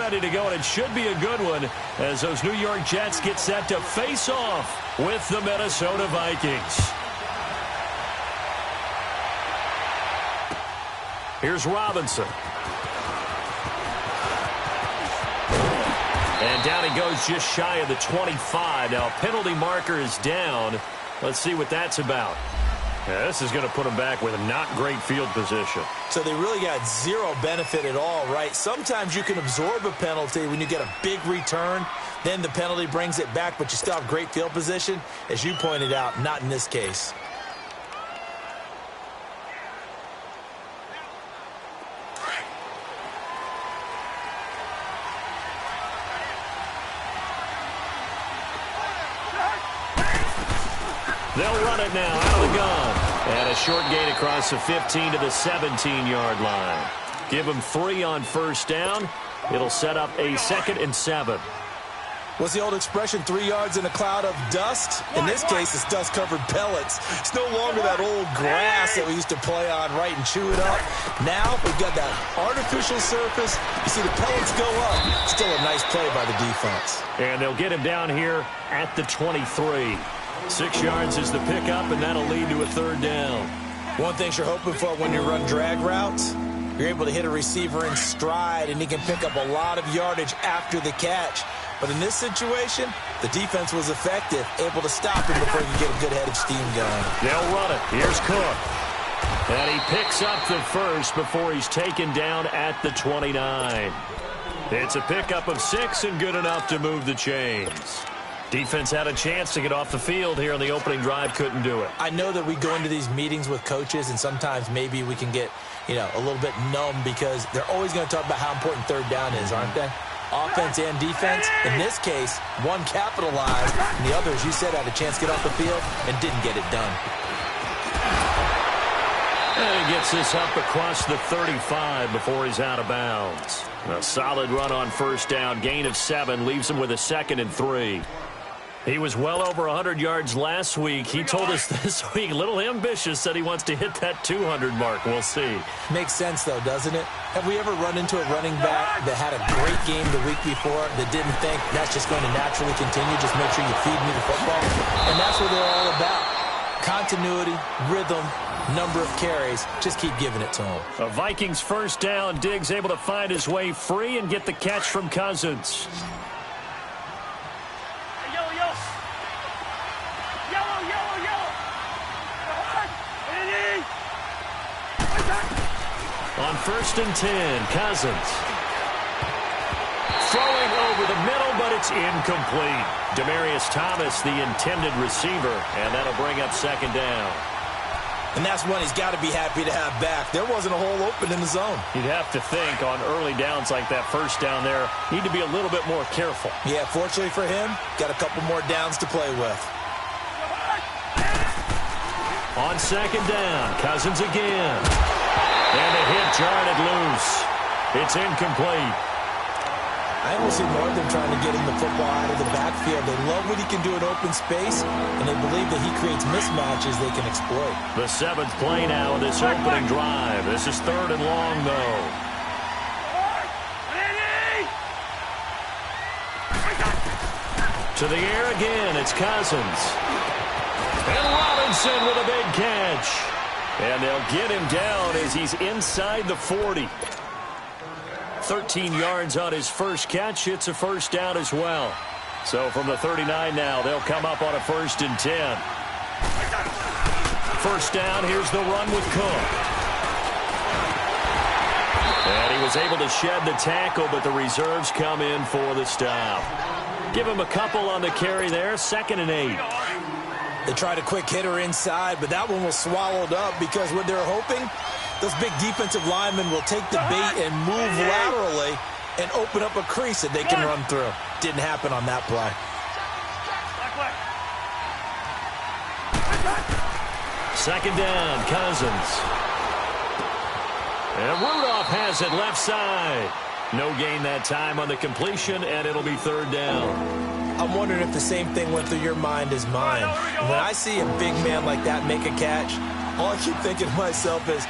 ready to go, and it should be a good one as those New York Jets get set to face off with the Minnesota Vikings. Here's Robinson. And down he goes just shy of the 25. Now, penalty marker is down. Let's see what that's about. Yeah, this is going to put them back with a not great field position. So they really got zero benefit at all, right? Sometimes you can absorb a penalty when you get a big return. Then the penalty brings it back, but you still have great field position. As you pointed out, not in this case. They'll run it now out of the gun. And a short gain across the 15 to the 17-yard line. Give them 3 on first down. It'll set up a 2nd and 7. What's the old expression, 3 yards in a cloud of dust? In this case, it's dust-covered pellets. It's no longer that old grass that we used to play on, right, and chew it up. Now we've got that artificial surface. You see the pellets go up. Still a nice play by the defense. And they'll get him down here at the 23. 6 yards is the pickup, and that'll lead to a 3rd down. One thing you're hoping for when you run drag routes, you're able to hit a receiver in stride, and he can pick up a lot of yardage after the catch. But in this situation, the defense was effective, able to stop him before you get a good head of steam going. They'll run it. Here's Cook. And he picks up the first before he's taken down at the 29. It's a pickup of 6 and good enough to move the chains. Defense had a chance to get off the field here on the opening drive, couldn't do it. I know that we go into these meetings with coaches, and sometimes maybe we can get, a little bit numb because they're always going to talk about how important 3rd down is, aren't they? Offense and defense. In this case, one capitalized, and the other, as you said, had a chance to get off the field and didn't get it done. And he gets this up across the 35 before he's out of bounds. A solid run on first down, gain of 7, leaves him with a 2nd and 3. He was well over 100 yards last week. He told us this week, a little ambitious, said he wants to hit that 200 mark. We'll see. Makes sense, though, doesn't it? Have we ever run into a running back that had a great game the week before that didn't think that's just going to naturally continue? Just make sure you feed me the football. And that's what they're all about. Continuity, rhythm, number of carries. Just keep giving it to him. A Vikings first down. Diggs able to find his way free and get the catch from Cousins. On 1st and 10, Cousins. Throwing over the middle, but it's incomplete. Demaryius Thomas, the intended receiver, and that'll bring up 2nd down. And that's one he's got to be happy to have back. There wasn't a hole open in the zone. You'd have to think on early downs like that first down there, need to be a little bit more careful. Yeah, fortunately for him, got a couple more downs to play with. On 2nd down, Cousins again. And the hit jarred it loose. It's incomplete. I almost see more of them trying to get him the football out of the backfield. They love what he can do in open space, and they believe that he creates mismatches they can exploit. The 7th play now in this opening drive. This is 3rd and long, though. To the air again, it's Cousins. And Robinson with a big catch. And they'll get him down as he's inside the 40. 13 yards on his first catch. It's a first down as well. So from the 39 now, they'll come up on a 1st and 10. First down, here's the run with Cook. And he was able to shed the tackle, but the reserves come in for the stop. Give him a couple on the carry there, 2nd and 8. They tried a quick hitter inside, but that one was swallowed up because what they're hoping, those big defensive linemen will take the bait and move laterally and open up a crease that they can run through. Didn't happen on that play. Second down, Cousins. And Rudolph has it left side. No gain that time on the completion, and it'll be 3rd down. I'm wondering if the same thing went through your mind as mine. When I see a big man like that make a catch, All I keep thinking to myself is,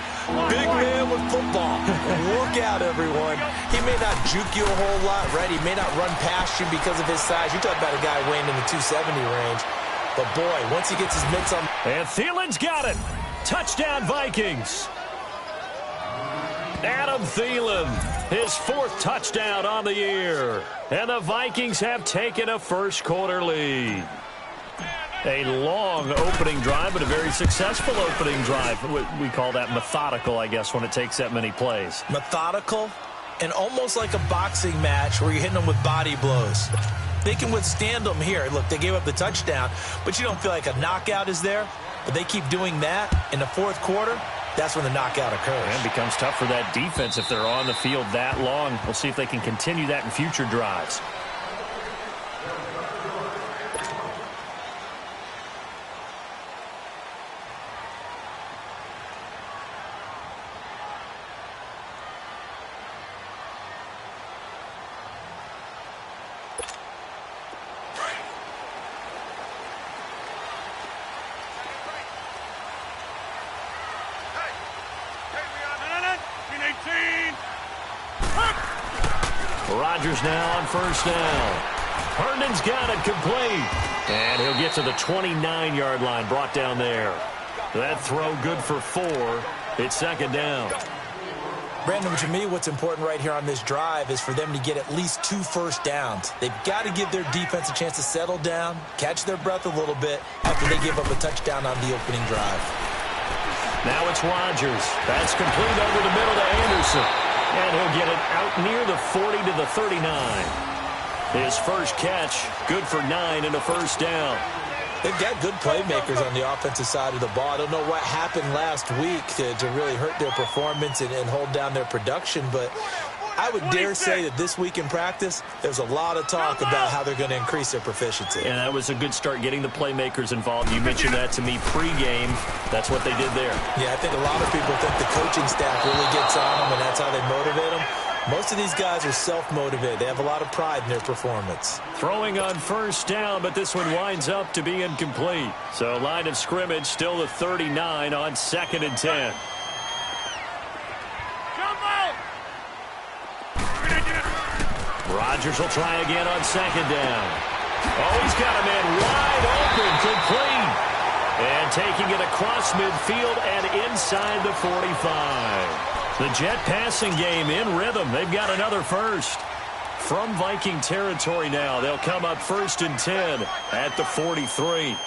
big man with football. Work out, everyone. He may not juke you a whole lot, right? He may not run past you because of his size. You're talking about a guy weighing in the 270 range. But, boy, once he gets his mitts on... And Thielen's got it. Touchdown, Vikings. Adam Thielen, his 4th touchdown on the year. And the Vikings have taken a first-quarter lead. A long opening drive, but a very successful opening drive. We call that methodical, I guess, when it takes that many plays. Methodical and almost like a boxing match where you're hitting them with body blows. They can withstand them here. Look, they gave up the touchdown, but you don't feel like a knockout is there. But they keep doing that in the 4th quarter. That's when the knockout occurs. And it becomes tough for that defense if they're on the field that long. We'll see if they can continue that in future drives. Rodgers now on first down. Herndon's got it complete. And he'll get to the 29-yard line, brought down there. That throw good for 4. It's 2nd down. Brandon, to me, what's important right here on this drive is for them to get at least 2 first downs. They've got to give their defense a chance to settle down, catch their breath a little bit after they give up a touchdown on the opening drive. Now it's Rodgers. That's complete over the middle to Anderson. And he'll get it out near the 40 to the 39. His first catch, good for 9 and a first down. They've got good playmakers on the offensive side of the ball. I don't know what happened last week to really hurt their performance and hold down their production, but I would dare say that this week in practice, there's a lot of talk about how they're going to increase their proficiency. And that was a good start, getting the playmakers involved. You mentioned that to me pregame. That's what they did there. Yeah, I think a lot of people think the coaching staff really gets on them, and that's how they motivate them. Most of these guys are self-motivated. They have a lot of pride in their performance. Throwing on first down, but this one winds up to be incomplete. So line of scrimmage still the 39 on 2nd and 10. Rodgers will try again on 2nd down. Oh, he's got a man wide open, complete. And taking it across midfield and inside the 45. The Jet passing game in rhythm. They've got another first. From Viking territory now, they'll come up 1st and 10 at the 43.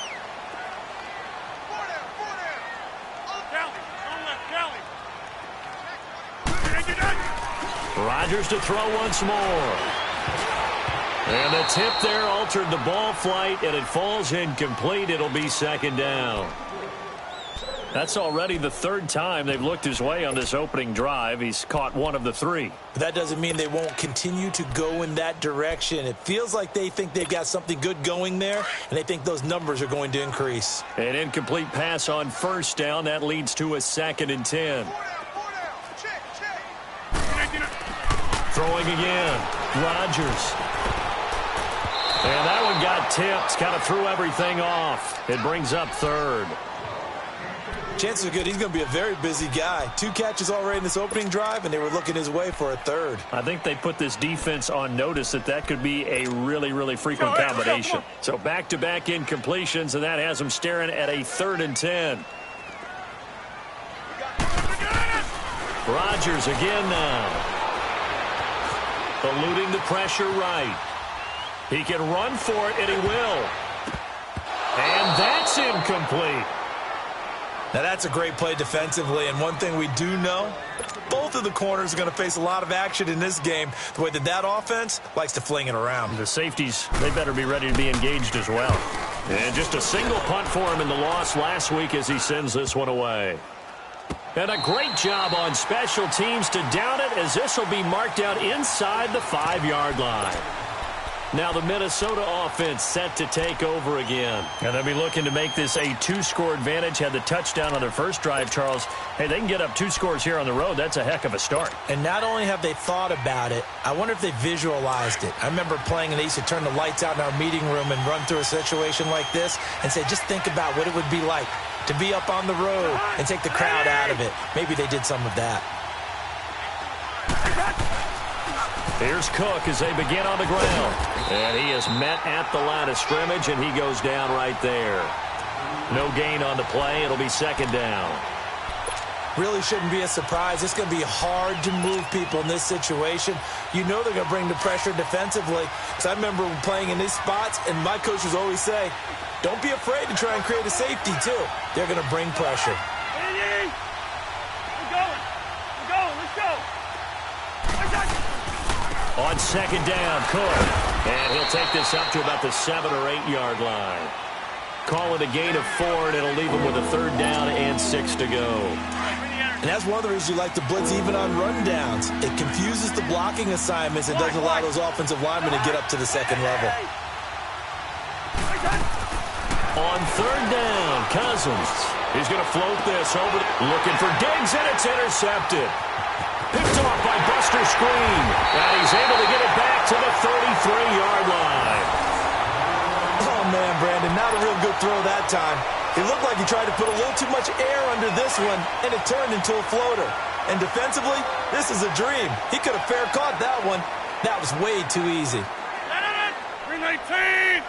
Rodgers to throw once more. And the tip there altered the ball flight, and it falls incomplete. It'll be 2nd down. That's already the 3rd time they've looked his way on this opening drive. He's caught 1 of the 3. But that doesn't mean they won't continue to go in that direction. It feels like they think they've got something good going there, and they think those numbers are going to increase. An incomplete pass on first down. That leads to a 2nd and 10. Throwing again. Rodgers. And that one got tipped. Kind of threw everything off. It brings up 3rd. Chances are good he's going to be a very busy guy. 2 catches already in this opening drive, and they were looking his way for a 3rd. I think they put this defense on notice that could be a really, really frequent combination. So back-to-back incompletions, and that has them staring at a 3rd and 10. Rodgers again now. Eluding the pressure right. He can run for it, and he will. And that's incomplete. Now, that's a great play defensively, and one thing we do know, both of the corners are going to face a lot of action in this game, the way that offense likes to fling it around. The safeties, they better be ready to be engaged as well. And just a single punt for him in the loss last week as he sends this one away. And a great job on special teams to down it, as this will be marked out inside the 5-yard line. Now the Minnesota offense set to take over again. And they'll be looking to make this a 2-score advantage. Had the touchdown on their first drive, Charles. Hey, they can get up 2 scores here on the road. That's a heck of a start. And not only have they thought about it, I wonder if they visualized it. I remember playing, and they used to turn the lights out in our meeting room and run through a situation like this and say, just think about what it would be like to be up on the road and take the crowd out of it. Maybe they did some of that. Here's Cook as they begin on the ground. And he is met at the line of scrimmage, and he goes down right there. No gain on the play. It'll be second down. Really shouldn't be a surprise. It's going to be hard to move people in this situation. You know they're going to bring the pressure defensively. Because I remember playing in these spots, and my coaches always say, don't be afraid to try and create a safety, too. They're going to bring pressure. We're going. Let's go. On second down, Cook. And he'll take this up to about the 7 or 8 yard line. Call it a gain of 4, and it'll leave him with a 3rd down and 6 to go. And that's one of the reasons you like to blitz even on rundowns. It confuses the blocking assignments and doesn't allow those offensive linemen to get up to the second level. On 3rd down, Cousins. He's going to float this over, looking for Diggs, and it's intercepted. Picked off by Buster Screen, and he's able to get it back to the 33-yard line. Oh, man, Brandon, not a real good throw that time. It looked like he tried to put a little too much air under this one, and it turned into a floater. And defensively, this is a dream. He could have fair caught that one. That was way too easy. Bring 18!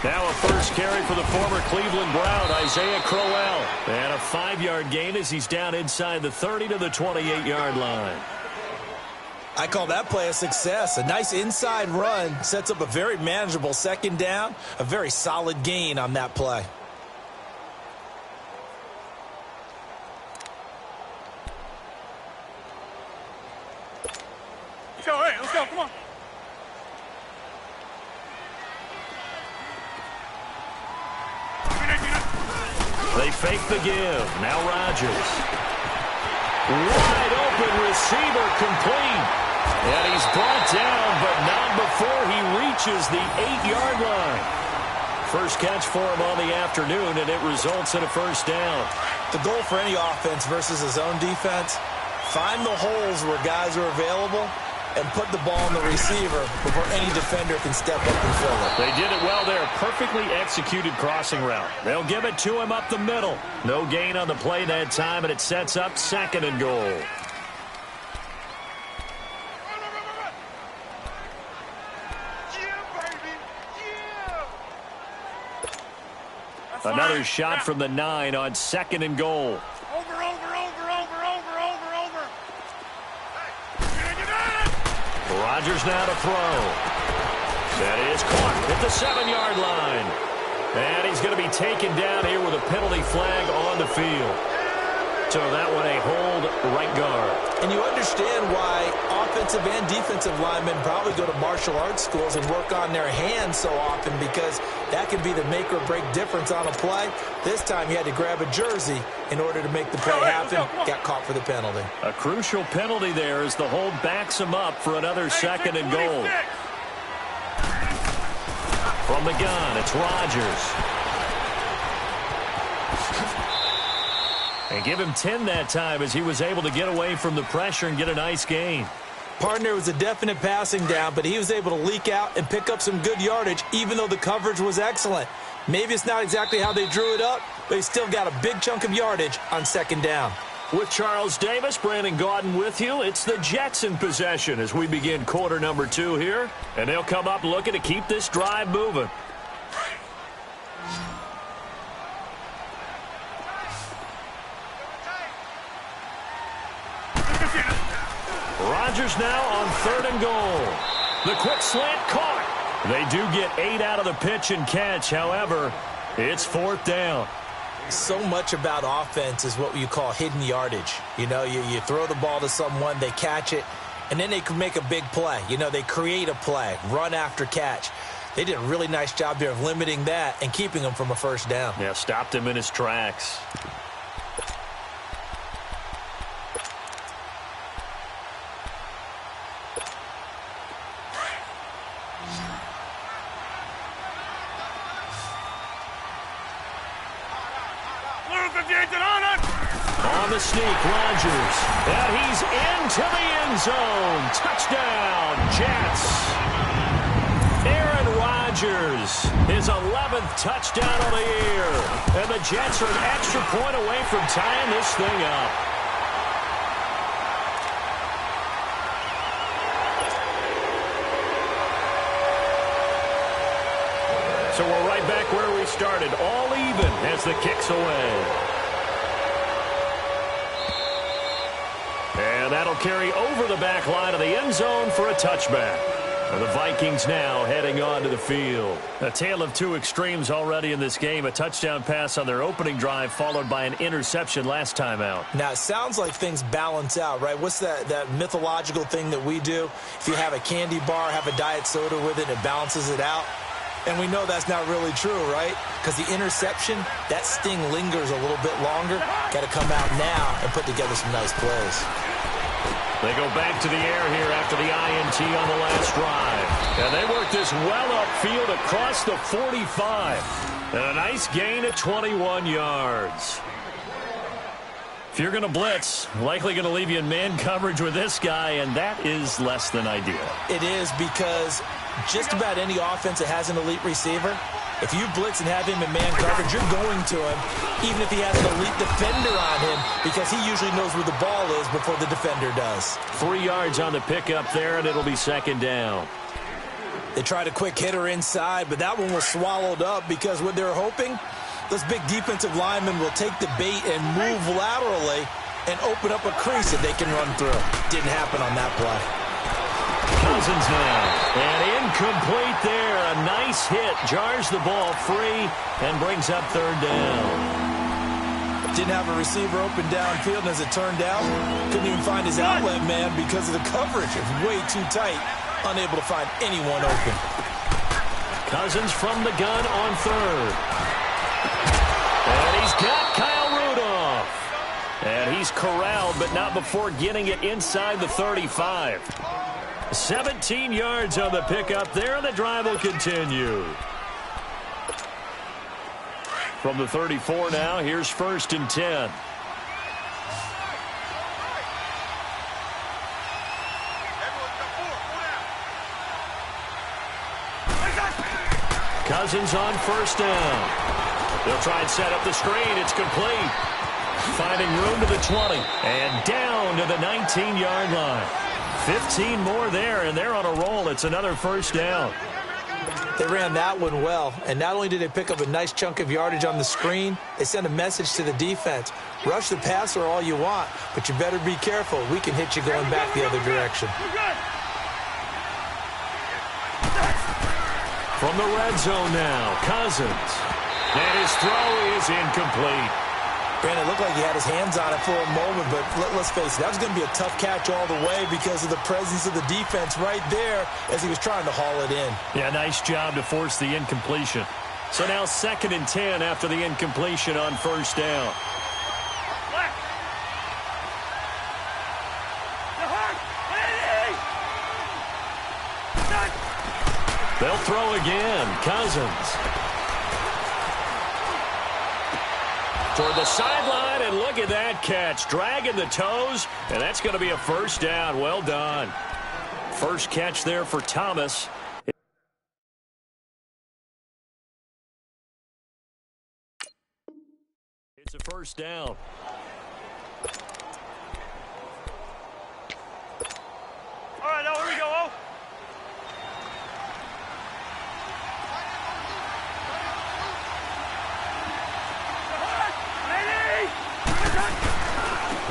Now a first carry for the former Cleveland Brown, Isaiah Crowell. And a 5-yard gain as he's down inside the 30 to the 28-yard line. I call that play a success. A nice inside run sets up a very manageable second down. A very solid gain on that play. Let's go, come on. They fake the give. Now Rodgers. Wide open receiver complete. And he's brought down, but not before he reaches the 8-yard line. First catch for him on the afternoon, and it results in a first down. The goal for any offense versus his own defense, find the holes where guys are available and put the ball in the receiver before any defender can step up and fill it. They did it well there. Perfectly executed crossing route. They'll give it to him up the middle. No gain on the play that time, and it sets up 2nd and goal. Another shot from the 9 on 2nd and goal. Over. Rodgers now to throw. That is caught at the 7-yard line. And he's going to be taken down here with a penalty flag on the field. So that one a hold right guard. And you understand why offensive and defensive linemen probably go to martial arts schools and work on their hands so often, because that can be the make or break difference on a play. This time he had to grab a jersey in order to make the play happen. Got caught for the penalty. A crucial penalty there as the hold backs him up for another 2nd and goal. From the gun, it's Rodgers. And give him 10 that time as he was able to get away from the pressure and get a nice gain. Partner was a definite passing down, but he was able to leak out and pick up some good yardage, even though the coverage was excellent. Maybe it's not exactly how they drew it up, but he still got a big chunk of yardage on 2nd down. With Charles Davis, Brandon Gaudin with you. It's the Jets in possession as we begin quarter number 2 here. And they'll come up looking to keep this drive moving. Rodgers now on 3rd and goal. The quick slant caught. They do get 8 out of the pitch and catch. However, it's 4th down. So much about offense is what you call hidden yardage. You know, you throw the ball to someone, they catch it, and then they can make a big play. You know, they create a play, run after catch. They did a really nice job there of limiting that and keeping him from a first down. Yeah, stopped him in his tracks. On the sneak, Rodgers. And he's into the end zone. Touchdown, Jets. Aaron Rodgers Rodgers, his 11th touchdown of the year. And the Jets are an extra point away from tying this thing up. So we're right back where we started, all even as the kick's away. And that'll carry over the back line of the end zone for a touchback. The Vikings now heading on to the field. A tale of two extremes already in this game. A touchdown pass on their opening drive followed by an interception last time out. Now, it sounds like things balance out, right? What's that mythological thing that we do? If you have a candy bar, have a diet soda with it, it balances it out. And we know that's not really true, right? Because the interception, that sting lingers a little bit longer. Got to come out now and put together some nice plays. They go back to the air here after the INT on the last drive. And they work this well upfield across the 45. And a nice gain at 21 yards. If you're going to blitz, likely going to leave you in man coverage with this guy, and that is less than ideal. It is, because just about any offense that has an elite receiver, if you blitz and have him in man coverage, you're going to him, even if he has an elite defender on him, because he usually knows where the ball is before the defender does. 3 yards on the pickup there, and it'll be second down. They tried a quick hitter inside, but that one was swallowed up because what they're hoping, those big defensive linemen will take the bait and move laterally and open up a crease that they can run through. Didn't happen on that play. Cousins now, and incomplete there. A nice hit, jars the ball free, and brings up third down. Didn't have a receiver open downfield, and as it turned out, couldn't even find his outlet man because of the coverage. It was way too tight, unable to find anyone open. Cousins from the gun on third. And he's got Kyle Rudolph. And he's corralled, but not before getting it inside the 35. 17 yards on the pickup there, and the drive will continue. From the 34 now, here's 1st and 10. Cousins on 1st down. They'll try and set up the screen. It's complete. Finding room to the 20. And down to the 19-yard line. 15 more there, and they're on a roll. It's another 1st down. They ran that one well, and not only did they pick up a nice chunk of yardage on the screen, they sent a message to the defense. Rush the passer all you want, but you better be careful. We can hit you going back the other direction. From the red zone now, Cousins. And his throw is incomplete. Brandon, it looked like he had his hands on it for a moment, but let's face it, that was going to be a tough catch all the way because of the presence of the defense right there as he was trying to haul it in. Yeah, nice job to force the incompletion. So now 2nd and 10 after the incompletion on 1st down. They'll throw again. Cousins. Toward the sideline, and look at that catch. Dragging the toes, and that's going to be a 1st down. Well done. First catch there for Thomas. It's a 1st down. All right, now here we go, oh.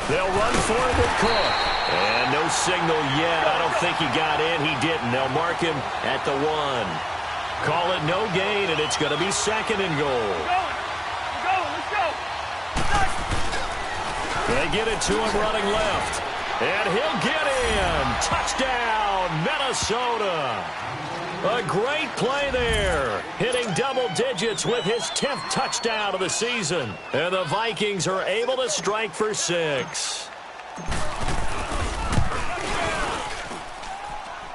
They'll run for it with Cook. And no signal yet. I don't think he got in. He didn't. They'll mark him at the 1. Call it no gain, and it's going to be 2nd and goal. Let's go. They get it to him running left. And he'll get in. Touchdown, Minnesota. A great play there. Hitting double digits with his 10th touchdown of the season. And the Vikings are able to strike for 6.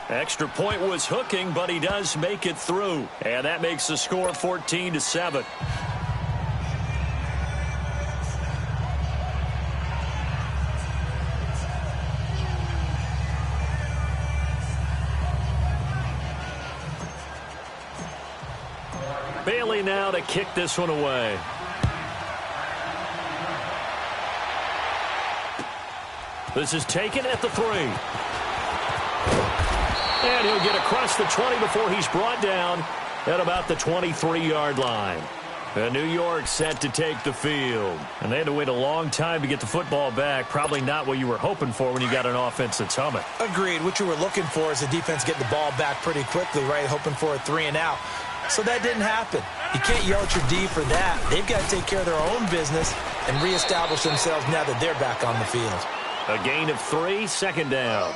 Extra point was hooking, but he does make it through. And that makes the score 14-7. Bailey now to kick this one away. This is taken at the 3. And he'll get across the 20 before he's brought down at about the 23-yard line. And New York set to take the field. And they had to wait a long time to get the football back. Probably not what you were hoping for when you got an offense that's humming. Agreed. What you were looking for is the defense getting the ball back pretty quickly, right? Hoping for a 3 and out. So that didn't happen. You can't yell at your D for that. They've got to take care of their own business and reestablish themselves now that they're back on the field. A gain of 3, second down.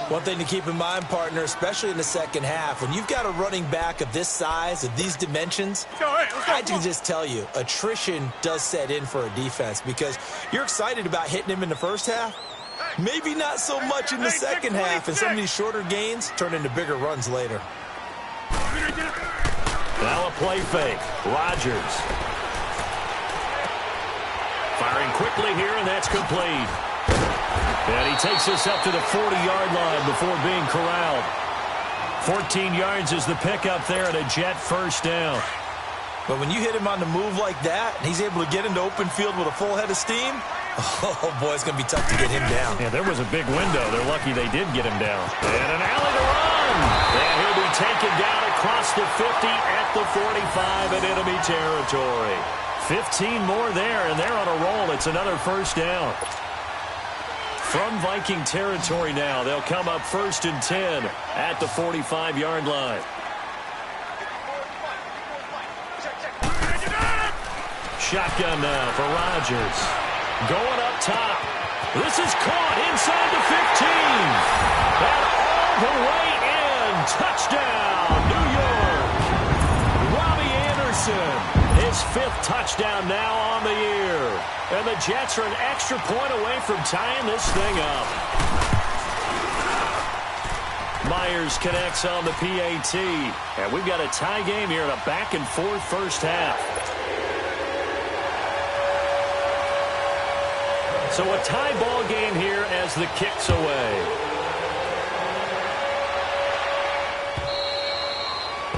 One thing to keep in mind, partner, especially in the second half, when you've got a running back of this size, of these dimensions, I can just tell you, attrition does set in for a defense because you're excited about hitting him in the first half. Maybe not so much in the second half, and some of these shorter gains turn into bigger runs later. Now a play fake. Rodgers. Firing quickly here, and that's complete. And he takes us up to the 40-yard line before being corralled. 14 yards is the pickup there and a Jet first down. But when you hit him on the move like that, and he's able to get into open field with a full head of steam, oh, boy, it's going to be tough to get him down. Yeah, there was a big window. They're lucky they did get him down. And an alley to run. And he'll be taken down across the 50 at the 45 in enemy territory. 15 more there, and they're on a roll. It's another first down. From Viking territory now, they'll come up 1st and 10 at the 45-yard line. Shotgun now for Rodgers. Going up top. This is caught inside the 15. And all the way in. Touchdown, New York. Robbie Anderson, his 5th touchdown now on the year. And the Jets are an extra point away from tying this thing up. Myers connects on the PAT. And we've got a tie game here in a back-and-forth first half. So a tie ball game here as the kick's away.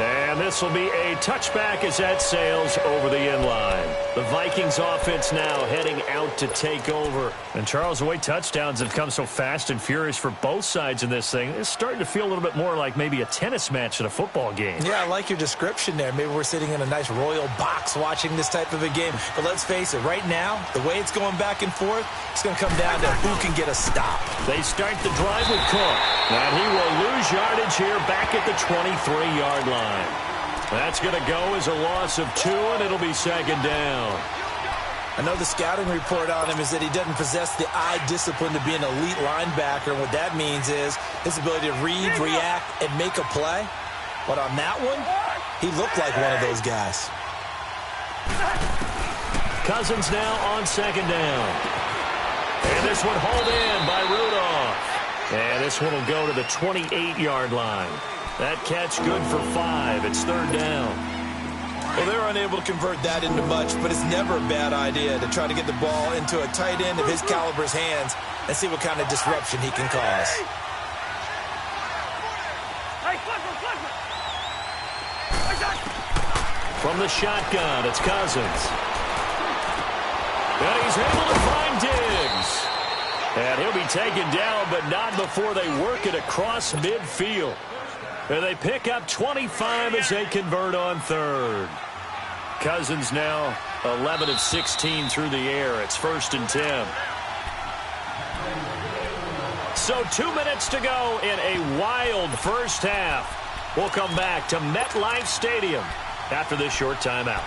And this will be a touchback as that sails over the end line. The Vikings offense now heading out to take over. And Charles, the way touchdowns have come so fast and furious for both sides in this thing, it's starting to feel a little bit more like maybe a tennis match than a football game. Yeah, I like your description there. Maybe we're sitting in a nice royal box watching this type of a game. But let's face it, right now, the way it's going back and forth, it's going to come down to who can get a stop. They start the drive with Cook. And he will lose yardage here back at the 23-yard line. That's going to go as a loss of 2, and it'll be second down. I know the scouting report on him is that he doesn't possess the eye discipline to be an elite linebacker. And what that means is his ability to read, react, and make a play. But on that one, he looked like one of those guys. Cousins now on second down. And this one hauled in by Rudolph. And this one will go to the 28-yard line. That catch good for 5. It's third down. Well, they're unable to convert that into much, but it's never a bad idea to try to get the ball into a tight end of his caliber's hands and see what kind of disruption he can cause. From the shotgun, it's Cousins. And he's able to find Diggs. And he'll be taken down, but not before they work it across midfield. And they pick up 25 as they convert on third. Cousins now 11 of 16 through the air. It's 1st and 10. So 2 minutes to go in a wild first half. We'll come back to MetLife Stadium after this short timeout.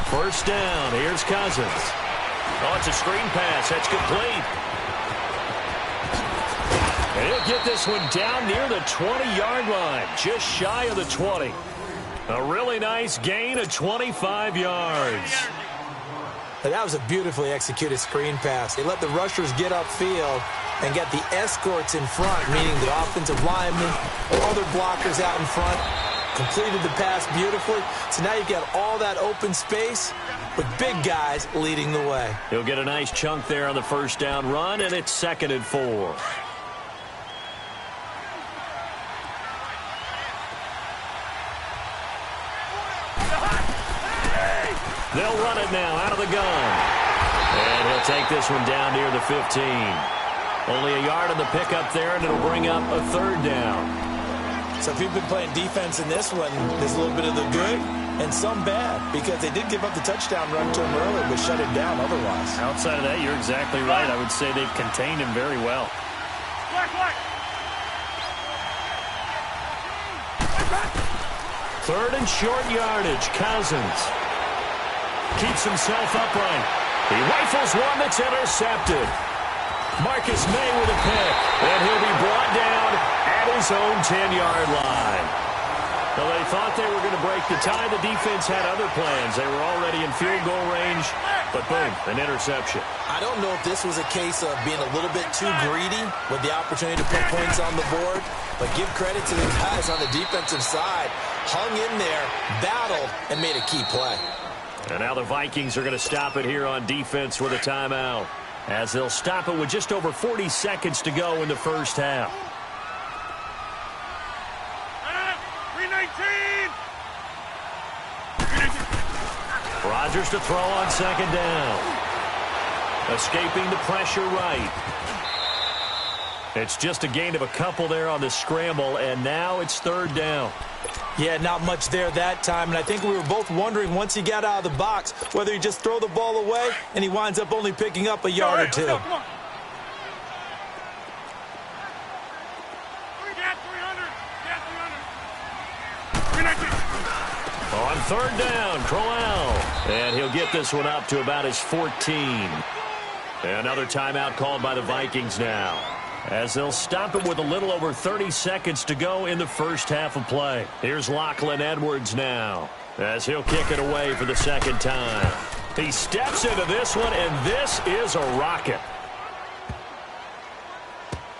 First down. Here's Cousins. Oh, it's a screen pass. That's complete. And he'll get this one down near the 20-yard line, just shy of the 20. A really nice gain of 25 yards. And that was a beautifully executed screen pass. They let the rushers get upfield and get the escorts in front, meaning the offensive linemen or other blockers out in front. completed the pass beautifully. So now you've got all that open space with big guys leading the way. He'll get a nice chunk there on the first down run, and it's 2nd and 4. They'll run it now out of the gun. And he'll take this one down near the 15. Only a yard on the pickup there, and it'll bring up a 3rd down. So if you've been playing defense in this one, there's a little bit of the good and some bad, because they did give up the touchdown run to him earlier, but shut it down otherwise. Outside of that, you're exactly right. I would say they've contained him very well. Third and short yardage. Cousins keeps himself upright. He rifles one that's intercepted. Marcus May with a pick, and he'll be brought down at his own 10-yard line. Well, they thought they were going to break the tie. The defense had other plans. They were already in field goal range, but boom, an interception. I don't know if this was a case of being a little bit too greedy with the opportunity to put points on the board, but give credit to the guys on the defensive side. Hung in there, battled, and made a key play. And now the Vikings are going to stop it here on defense with a timeout, as they'll stop it with just over 40 seconds to go in the first half. 319! Rodgers to throw on 2nd down. Escaping the pressure right. It's just a gain of a couple there on the scramble, and now it's 3rd down. Yeah, not much there that time, and I think we were both wondering once he got out of the box whether he just throw the ball away, and he winds up only picking up a yard or two. Come on. Get 300. 319. On 3rd down, Crowell. And he'll get this one up to about his 14. Another timeout called by the Vikings now, as they'll stop it with a little over 30 seconds to go in the first half of play. Here's Lachlan Edwards now, as he'll kick it away for the 2nd time. He steps into this one, and this is a rocket.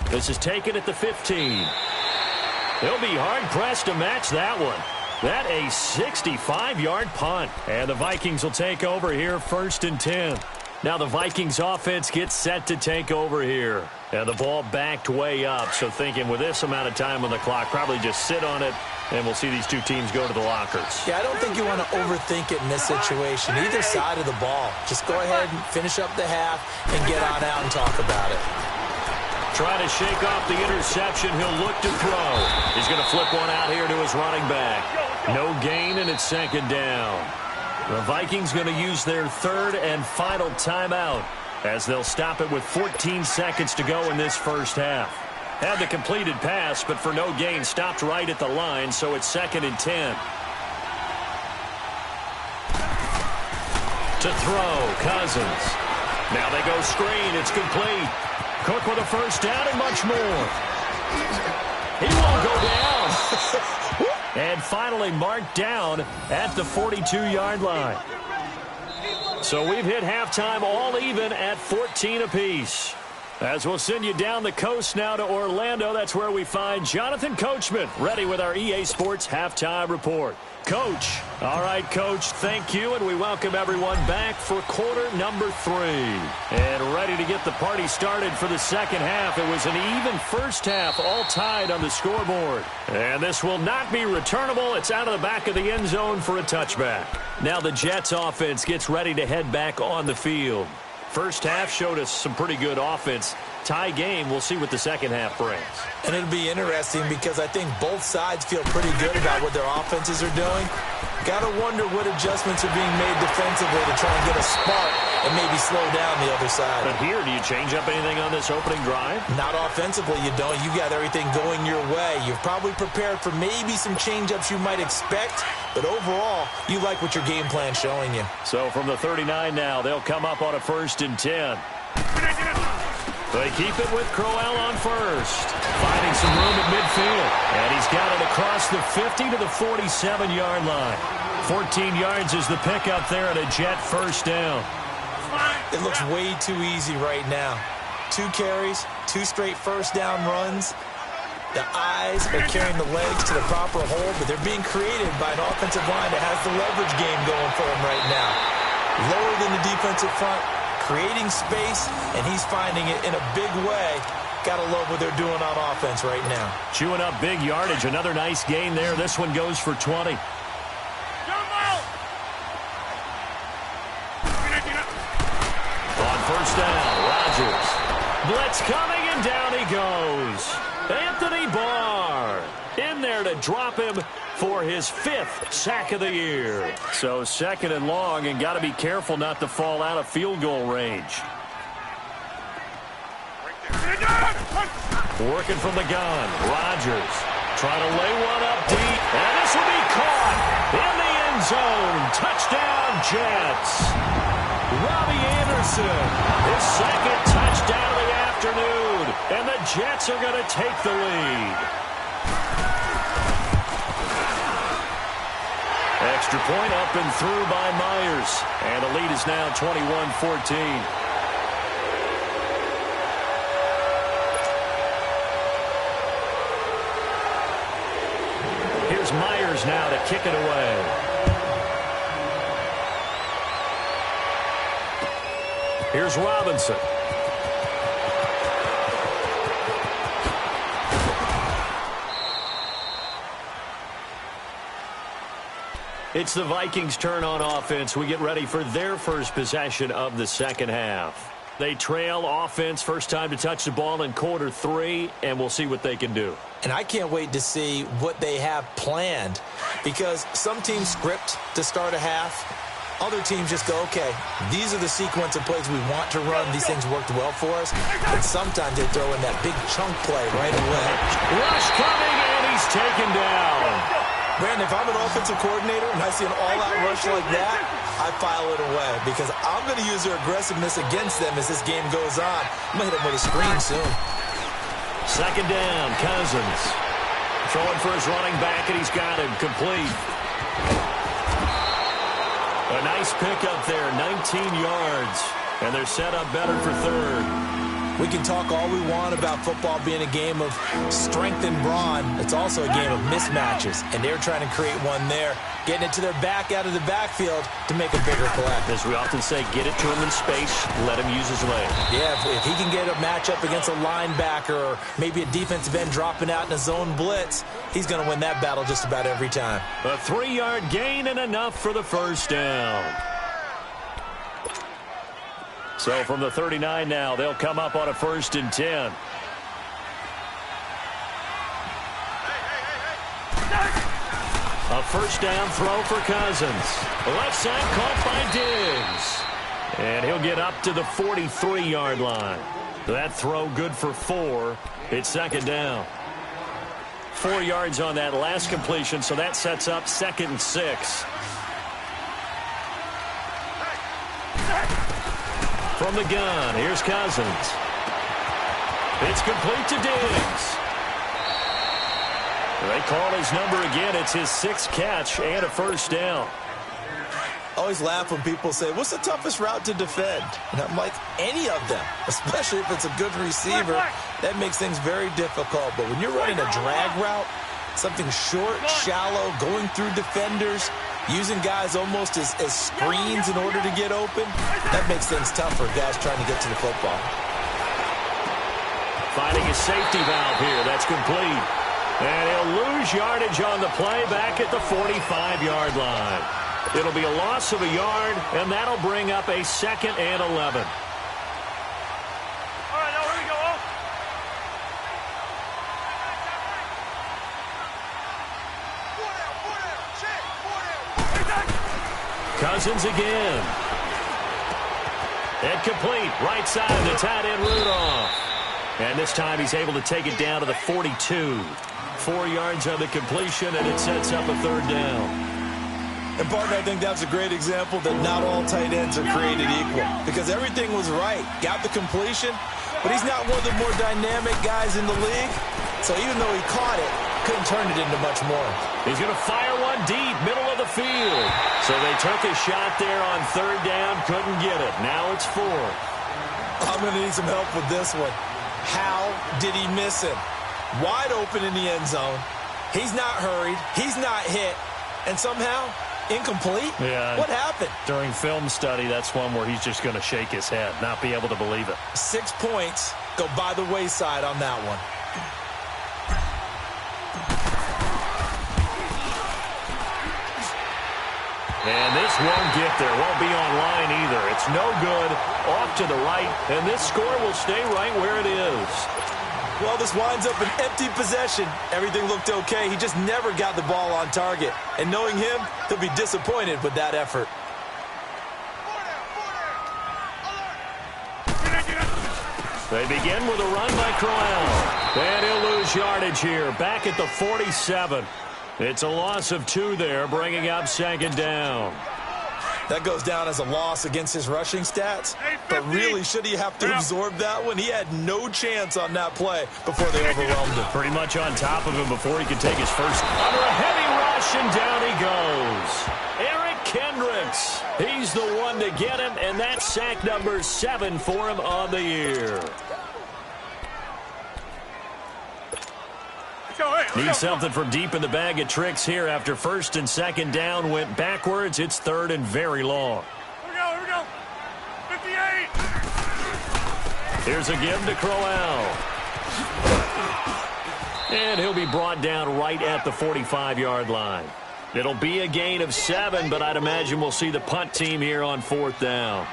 This is taken at the 15. He'll be hard-pressed to match that one. That a 65-yard punt. And the Vikings will take over here 1st and 10. Now the Vikings offense gets set to take over here. And the ball backed way up, so thinking with this amount of time on the clock, probably just sit on it, and we'll see these two teams go to the lockers. Yeah, I don't think you want to overthink it in this situation, either side of the ball. Just go ahead and finish up the half and get on out and talk about it. Trying to shake off the interception, he'll look to throw. He's going to flip one out here to his running back. No gain, and it's 2nd down. The Vikings going to use their 3rd and final timeout, as they'll stop it with 14 seconds to go in this first half. Had the completed pass, but for no gain, stopped right at the line, so it's 2nd and 10. To throw, Cousins. Now they go screen, it's complete. Cook with a first down and much more. He won't go down. And finally marked down at the 42-yard line. So we've hit halftime all even at 14 apiece. As we'll send you down the coast now to Orlando, that's where we find Jonathan Coachman ready with our EA Sports Halftime Report. Coach. All right, Coach, thank you, and we welcome everyone back for quarter number 3. And ready to get the party started for the second half. It was an even first half, all tied on the scoreboard. And this will not be returnable. It's out of the back of the end zone for a touchback. Now the Jets offense gets ready to head back on the field. First half showed us some pretty good offense. Tie game, we'll see what the second half brings. And it'll be interesting because I think both sides feel pretty good about what their offenses are doing. Got to wonder what adjustments are being made defensively to try and get a spark and maybe slow down the other side. But here, do you change up anything on this opening drive? Not offensively, you don't. You got everything going your way. You've probably prepared for maybe some change-ups you might expect, but overall, you like what your game plan's showing you. So from the 39 now, they'll come up on a 1st and 10. They keep it with Crowell on first. Finding some room at midfield. And he's got it across the 50 to the 47-yard line. 14 yards is the pickup there and a Jet first down. It looks way too easy right now. 2 carries, 2 straight first down runs. The eyes are carrying the legs to the proper hole, but they're being created by an offensive line that has the leverage game going for him right now. Lower than the defensive front, creating space, and he's finding it in a big way. Gotta love what they're doing on offense right now. Chewing up big yardage. Another nice gain there. This one goes for 20. On first down, Rodgers. Blitz coming, and down he goes. Anthony Barr in there to drop him for his 5th sack of the year. So 2nd and long, and got to be careful not to fall out of field goal range. Working from the gun, Rodgers trying to lay one up deep, and this will be caught in the end zone. Touchdown, Jets. Robbie Anderson, his 2nd touchdown of the afternoon, and the Jets are going to take the lead. Extra point up and through by Myers, and the lead is now 21-14. Myers now to kick it away. Here's Robinson. It's the Vikings' turn on offense. We get ready for their first possession of the second half. They trail offense, first time to touch the ball in quarter 3, and we'll see what they can do. And I can't wait to see what they have planned, because some teams script to start a half. Other teams just go, okay, these are the sequence of plays we want to run. These things worked well for us. But sometimes they throw in that big chunk play right away. Rush coming, and he's taken down. Brandon, if I'm an offensive coordinator and I see an all-out rush like that, I file it away, because I'm going to use their aggressiveness against them as this game goes on. I'm going to hit them with a screen soon. 2nd down, Cousins. Throwing for his running back, and he's got him complete. A nice pickup there, 19 yards. And they're set up better for 3rd. We can talk all we want about football being a game of strength and brawn. It's also a game of mismatches, and they're trying to create one there, getting it to their back out of the backfield to make a bigger play. As we often say, get it to him in space, let him use his leg. Yeah, if he can get a matchup against a linebacker or maybe a defensive end dropping out in a zone blitz, he's going to win that battle just about every time. A 3-yard gain and enough for the first down. So from the 39 now, they'll come up on a 1st and 10. A first down throw for Cousins. Left side caught by Diggs. And he'll get up to the 43-yard line. That throw good for 4. It's 2nd down. 4 yards on that last completion, so that sets up 2nd and 6. From the gun, here's Cousins. It's complete to Diggs. They call his number again. It's his 6th catch and a first down. I always laugh when people say, what's the toughest route to defend? And I'm like, any of them, especially if it's a good receiver. That makes things very difficult. But when you're running a drag route, something short, shallow, going through defenders, using guys almost as screens in order to get open, that makes things tough for guys trying to get to the football. Finding a safety valve here. That's complete. And he'll lose yardage on the play back at the 45-yard line. It'll be a loss of a yard, and that'll bring up a 2nd and 11. Cousins again. And complete. Right side to tight end Rudolph. And this time he's able to take it down to the 42. 4 yards on the completion, and it sets up a 3rd down. And, partner, I think that's a great example that not all tight ends are created equal, because everything was right. Got the completion, but he's not one of the more dynamic guys in the league. So even though he caught it, couldn't turn it into much more. He's going to fire one deep, middle of the field. So they took a shot there on 3rd down, couldn't get it. Now it's 4th. I'm going to need some help with this one. How did he miss it? wide open in the end zone. He's not hurried. He's not hit. And somehow, incomplete? Yeah. What happened? During film study, that's one where he's just going to shake his head, not be able to believe it. 6 points go by the wayside on that one. And this won't get there. Won't be online either. It's no good. Off to the right. And this score will stay right where it is. Well, this winds up an empty possession. Everything looked okay. He just never got the ball on target. And knowing him, he'll be disappointed with that effort. They begin with a run by Crowell. And he'll lose yardage here. Back at the 47. It's a loss of 2 there, bringing up 2nd down. That goes down as a loss against his rushing stats. But really, should he have to absorb that one? He had no chance on that play before they overwhelmed him. Pretty much on top of him before he could take his first. Under a heavy rush, and down he goes. Eric Kendricks. He's the one to get him, and that's sack number 7 for him on the year. Need something from deep in the bag of tricks here after 1st and 2nd down went backwards. It's 3rd and very long. Here we go. 58. Here's a give to Crowell. And he'll be brought down right at the 45-yard line. It'll be a gain of 7, but I'd imagine we'll see the punt team here on 4th down.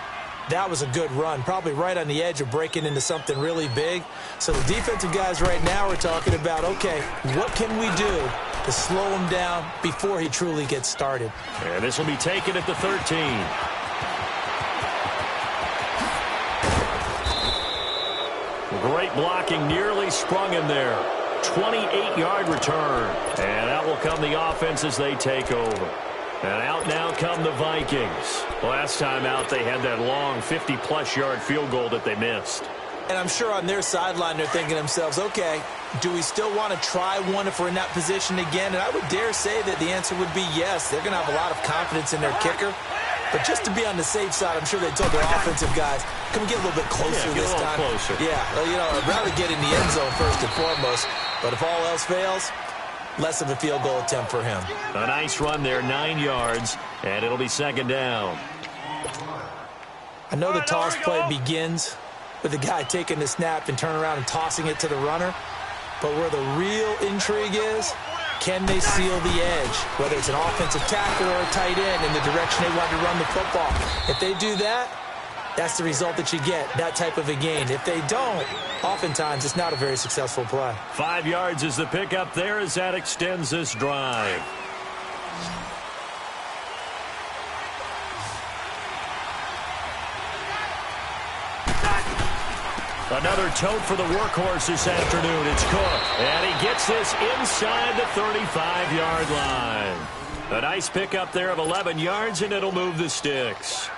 That was a good run, probably right on the edge of breaking into something really big. So the defensive guys right now are talking about, okay, what can we do to slow him down before he truly gets started? And this will be taken at the 13. Great blocking, nearly sprung him there. 28-yard return. And out will come the offense as they take over. And out now come the Vikings. Last time out, they had that long 50-plus yard field goal that they missed. And I'm sure on their sideline, they're thinking to themselves, okay, do we still want to try one if we're in that position again? And I would dare say that the answer would be yes. They're going to have a lot of confidence in their kicker. But just to be on the safe side, I'm sure they told their offensive guys, can we get a little bit closer this time? Closer. Yeah, well, you know, I'd rather get in the end zone first and foremost. But if all else fails, less of a field goal attempt for him. A nice run there, 9 yards, and it'll be 2nd down. I know the toss play begins with the guy taking the snap and turning around and tossing it to the runner. But where the real intrigue is, can they seal the edge? Whether it's an offensive tackle or a tight end in the direction they want to run the football. If they do that, that's the result that you get, that type of a gain. If they don't, oftentimes it's not a very successful play. 5 yards is the pickup there as that extends this drive. Another tote for the workhorse this afternoon. It's Cook. And he gets this inside the 35-yard line. A nice pickup there of 11 yards, and it'll move the sticks.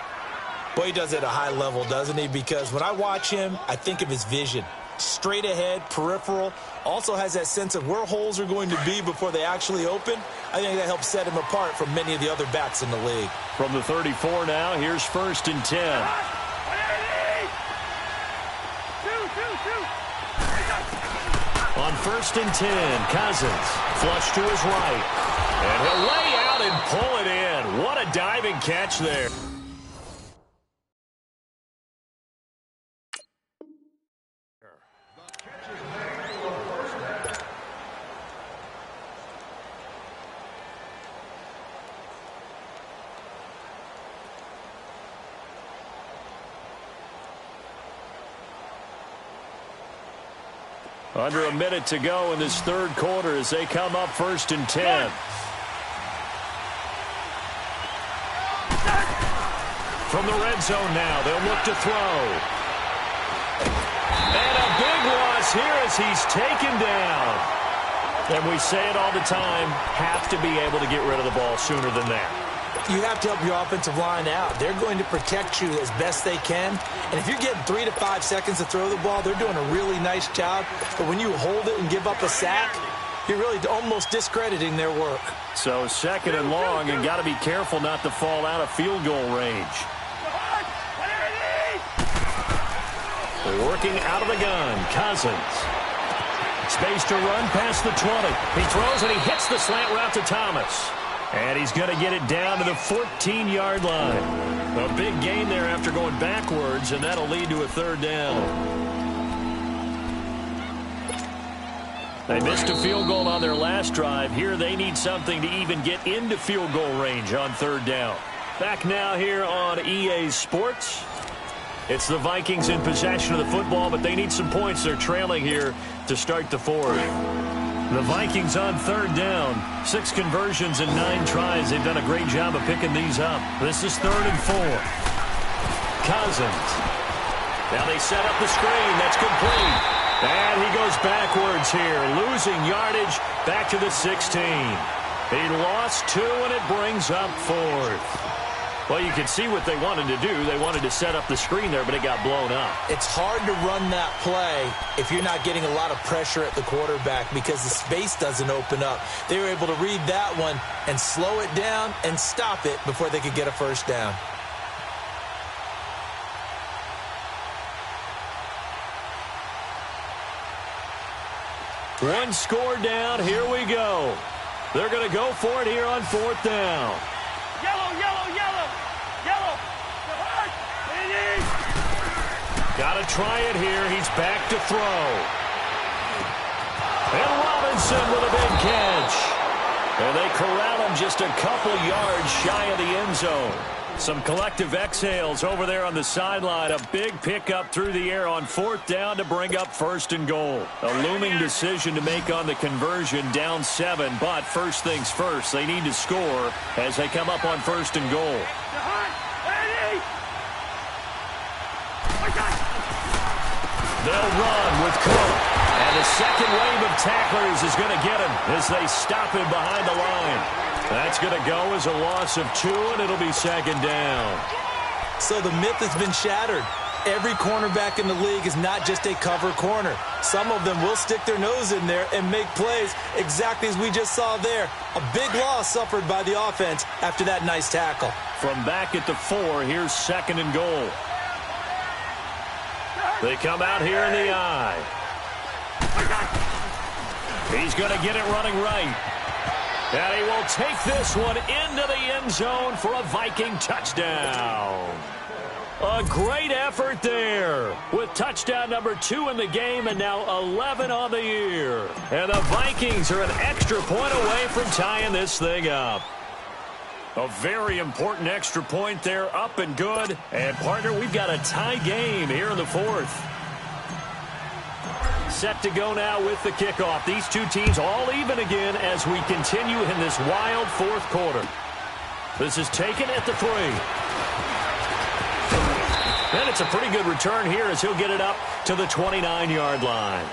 Boy, he does it at a high level, doesn't he? Because when I watch him, I think of his vision. Straight ahead, peripheral. Also has that sense of where holes are going to be before they actually open. I think that helps set him apart from many of the other backs in the league. From the 34 now, here's 1st and 10. On 1st and 10, Cousins flush to his right. And he'll lay out and pull it in. What a diving catch there. Under a minute to go in this 3rd quarter as they come up 1st and 10. From the red zone now, they'll look to throw. And a big loss here as he's taken down. And we say it all the time, have to be able to get rid of the ball sooner than that. You have to help your offensive line out. They're going to protect you as best they can. And if you're getting 3 to 5 seconds to throw the ball, they're doing a really nice job. But when you hold it and give up a sack, you're really almost discrediting their work. So 2nd and long, and got to be careful not to fall out of field goal range. Working out of the gun, Cousins. Space to run past the 20. He throws and he hits the slant route to Thomas. And he's going to get it down to the 14-yard line. A big gain there after going backwards, and that'll lead to a third down. They missed a field goal on their last drive. Here they need something to even get into field goal range on third down. Back now here on EA Sports. It's the Vikings in possession of the football, but they need some points. They're trailing here to start the fourth. The Vikings on third down. 6 conversions and 9 tries. They've done a great job of picking these up. This is 3rd and 4. Cousins. Now they set up the screen. That's complete. And he goes backwards here, losing yardage back to the 16. He lost 2, and it brings up 4th. Well, you can see what they wanted to do. They wanted to set up the screen there, but it got blown up. It's hard to run that play if you're not getting a lot of pressure at the quarterback because the space doesn't open up. They were able to read that one and slow it down and stop it before they could get a first down. One score down. Here we go. They're going to go for it here on 4th down. Yellow, yellow, yellow, yellow. Got to try it here. He's back to throw. And Robinson with a big catch. And they corral him just a couple yards shy of the end zone. Some collective exhales over there on the sideline. A big pickup through the air on 4th down to bring up 1st and goal. A looming decision to make on the conversion, down 7. But first things first, they need to score as they come up on 1st and goal. They'll run with Cook. And the second wave of tacklers is going to get him as they stop him behind the line. That's going to go as a loss of 2, and it'll be 2nd down. So the myth has been shattered. Every cornerback in the league is not just a cover corner. Some of them will stick their nose in there and make plays exactly as we just saw there. A big loss suffered by the offense after that nice tackle. From back at the 4, here's 2nd and goal. They come out here in the eye. He's going to get it running right. And he will take this one into the end zone for a Viking touchdown. A great effort there with touchdown number 2 in the game and now 11 on the year. And the Vikings are an extra point away from tying this thing up. A very important extra point there, up and good. And, partner, we've got a tie game here in the 4th. Set to go now with the kickoff. These two teams all even again as we continue in this wild 4th quarter. This is taken at the 3. And it's a pretty good return here as he'll get it up to the 29-yard line.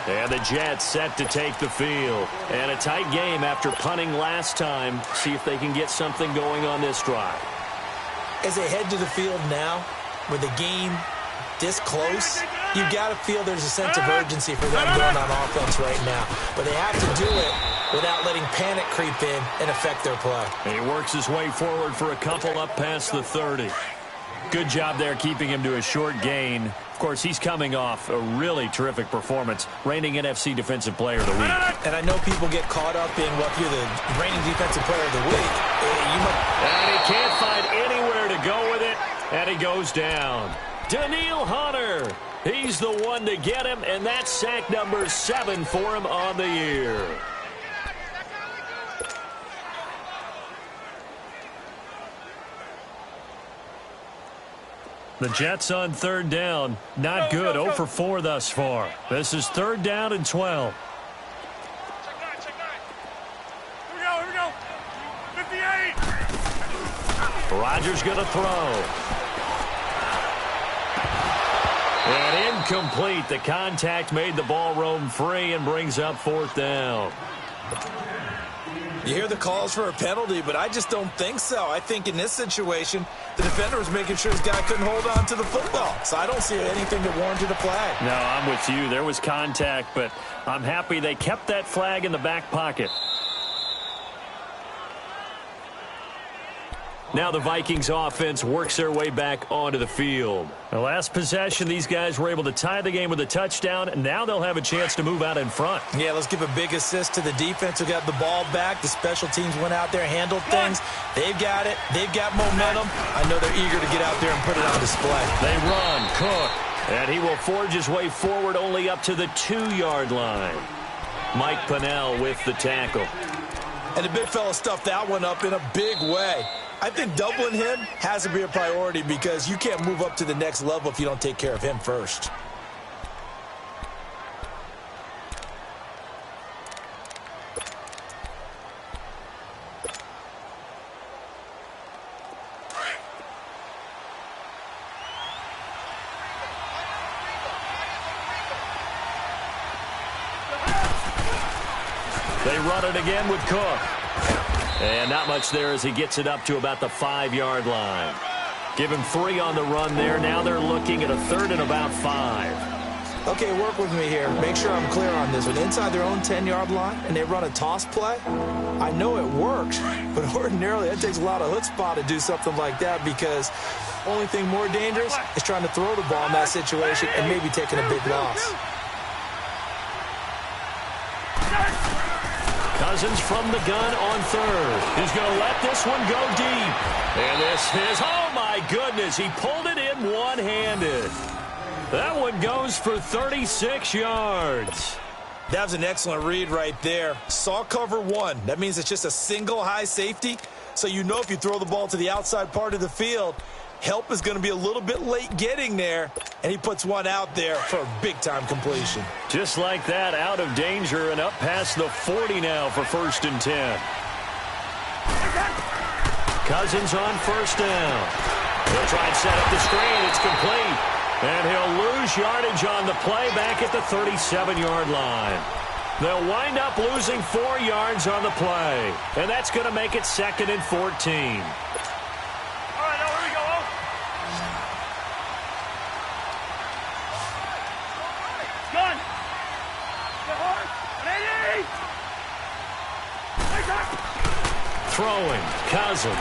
And the Jets set to take the field. And a tight game after punting last time. See if they can get something going on this drive. As they head to the field now, with the game this close, you got to feel there's a sense of urgency for them going on offense right now. But they have to do it without letting panic creep in and affect their play. And he works his way forward for a couple up past the 30. Good job there keeping him to a short gain. Of course, he's coming off a really terrific performance, reigning NFC Defensive Player of the Week. And I know people get caught up in, well, if you're the reigning Defensive Player of the Week, and he can't find anywhere to go with it, and he goes down. Daniil Hunter, he's the one to get him, and that's sack number 7 for him on the year. The Jets on 3rd down. Not good. 0 for 4 thus far. This is 3rd down and 12. Check 9. Here we go. 58. Rodgers going to throw. And incomplete. The contact made the ball roam free and brings up 4th down. you hear the calls for a penalty, but I just don't think so. I think in this situation, the defender was making sure his guy couldn't hold on to the football. So I don't see anything that warranted a flag. No, I'm with you. There was contact, but I'm happy they kept that flag in the back pocket. Now the Vikings offense works their way back onto the field. The last possession, these guys were able to tie the game with a touchdown, and now they'll have a chance to move out in front. Yeah, let's give a big assist to the defense who got the ball back. The special teams went out there, handled things. They've got it. They've got momentum. I know they're eager to get out there and put it on display. They run. Cook. And he will forge his way forward only up to the 2-yard line. Mike Pennell with the tackle. And the big fella stuffed that one up in a big way. I think doubling him has to be a priority because you can't move up to the next level if you don't take care of him first. They run it again with Cook. And not much there as he gets it up to about the 5-yard line. Give him 3 on the run there. Now they're looking at a 3rd and about 5. Okay, work with me here. Make sure I'm clear on this one. Inside their own 10-yard line, and they run a toss play. I know it works, but ordinarily it takes a lot of chutzpah to do something like that because the only thing more dangerous is trying to throw the ball in that situation and maybe taking a big loss. Cousins from the gun on 3rd. He's going to let this one go deep. And this is, oh my goodness, he pulled it in one-handed. That one goes for 36 yards. That was an excellent read right there. Saw cover 1. That means it's just a single high safety. So you know if you throw the ball to the outside part of the field, help is going to be a little bit late getting there. And he puts one out there for a big-time completion. Just like that, out of danger and up past the 40 now for 1st and 10. Cousins on 1st down. He'll try and set up the screen. It's complete. And he'll lose yardage on the play back at the 37-yard line. They'll wind up losing 4 yards on the play. And that's going to make it 2nd and 14. Throwing, Cousins.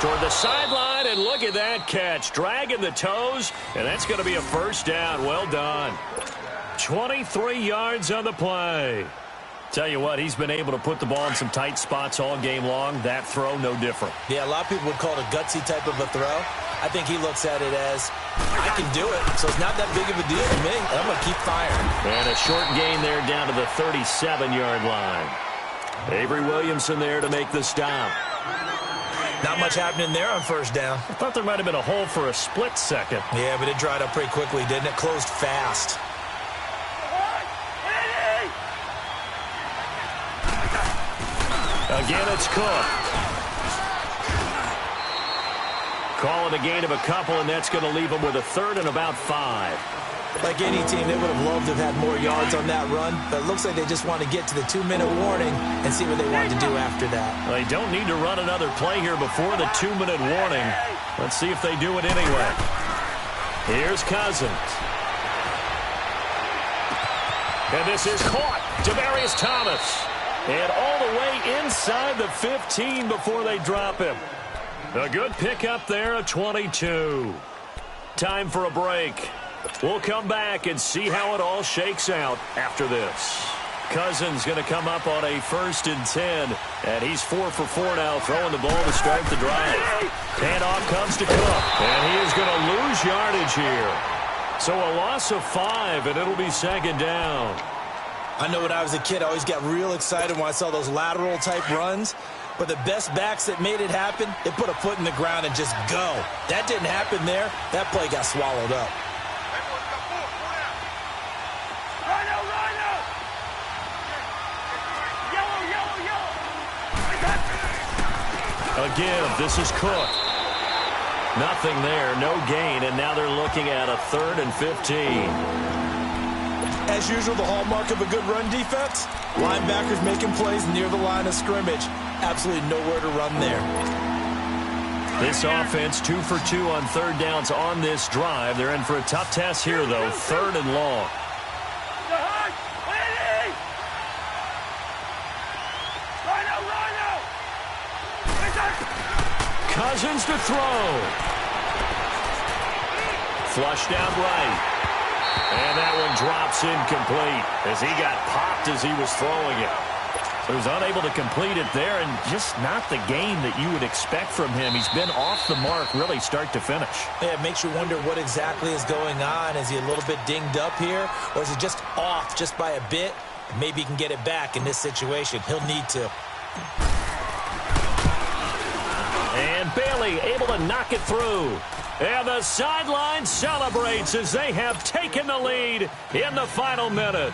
Toward the sideline, and look at that catch. Dragging the toes, and that's going to be a 1st down. Well done. 23 yards on the play. Tell you what, he's been able to put the ball in some tight spots all game long. That throw, no different. Yeah, a lot of people would call it a gutsy type of a throw. I think he looks at it as, I can do it, so it's not that big of a deal to me. I'm going to keep firing. And a short gain there down to the 37-yard line. Avery Williamson there to make the stop. Not much happening there on 1st down. I thought there might have been a hole for a split second. Yeah, but it dried up pretty quickly, didn't it? Closed fast. Again, it's Cook. Calling a gain of a couple, and that's going to leave them with a 3rd and about 5. Like any team, they would have loved to have had more yards on that run, but it looks like they just want to get to the 2-minute warning and see what they want to do after that. They don't need to run another play here before the 2-minute warning. Let's see if they do it anyway. Here's Cousins. And this is caught. Demaryius Thomas. And all the way inside the 15 before they drop him. A good pickup there, a 22. Time for a break. We'll come back and see how it all shakes out after this. Cousins going to come up on a 1st and 10. And he's 4 for 4 now, throwing the ball to start the drive. Handoff comes to Cook. And he is going to lose yardage here. So a loss of 5, and it'll be 2nd down. I know when I was a kid, I always got real excited when I saw those lateral-type runs. But the best backs that made it happen, they put a foot in the ground and just go. That didn't happen there. That play got swallowed up. Again, this is Cook. Nothing there, no gain, and now they're looking at a 3rd and 15. As usual, the hallmark of a good run defense, linebackers making plays near the line of scrimmage. Absolutely nowhere to run there. This offense 2 for 2 on 3rd downs on this drive. They're in for a tough test here, though. 3rd and long. Cousins to throw. Flushed out right. And that one drops incomplete as he got popped as he was throwing it. He was unable to complete it there, and just not the game that you would expect from him. He's been off the mark really start to finish. Yeah, it makes you wonder what exactly is going on. Is he a little bit dinged up here, or is he just off just by a bit? Maybe he can get it back in this situation. He'll need to. And Bailey able to knock it through. And the sideline celebrates as they have taken the lead in the final minute.